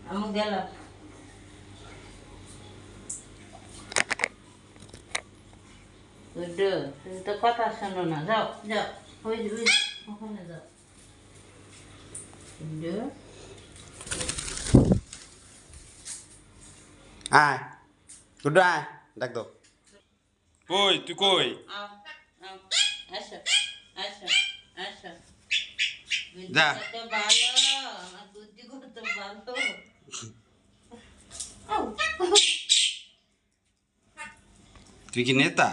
আমি গেলাম। গুড্ডু, তুমি তো কথা শোনো না, যাও যাও, ওই যে ওখানে যাও। গুড্ডু, আয় গুড্ডু আয়, ডাক দাও। কই তুই কই? আও আও, আসো আসো আসো। বুদ্ধি যা। কত ভালো, আমার বুদ্ধি কত ভালো। আও, তুই কি নেতা?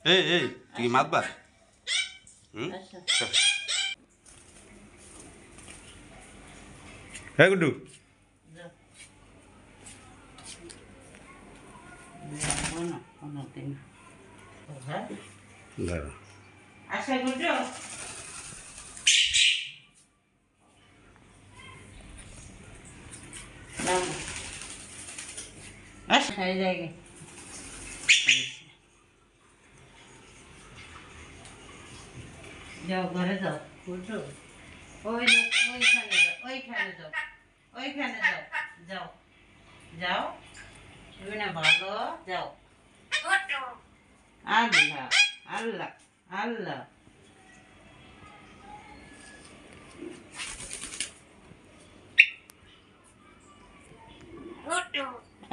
এই তুই কি মাতবার? হুম? আসো। চল। হ্যাঁ গুড্ডু, যাও। যাবো না কোনোদিন। হ্যাঁ, দাঁড়া। আসো গুড্ডু। নামো। আসো, এই জায়গায়। যাও ঘরে যাও, বুঝছো? ওইখানে যাও, ওইখানে যাও, ওইখানে যাও, যাও যাও। তুমি না ভালো, যাও। আল্লাহ আল্লাহ আল্লাহ।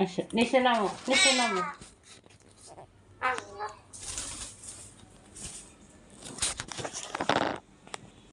আচ্ছা, নিচে নামো, নিচে নামো।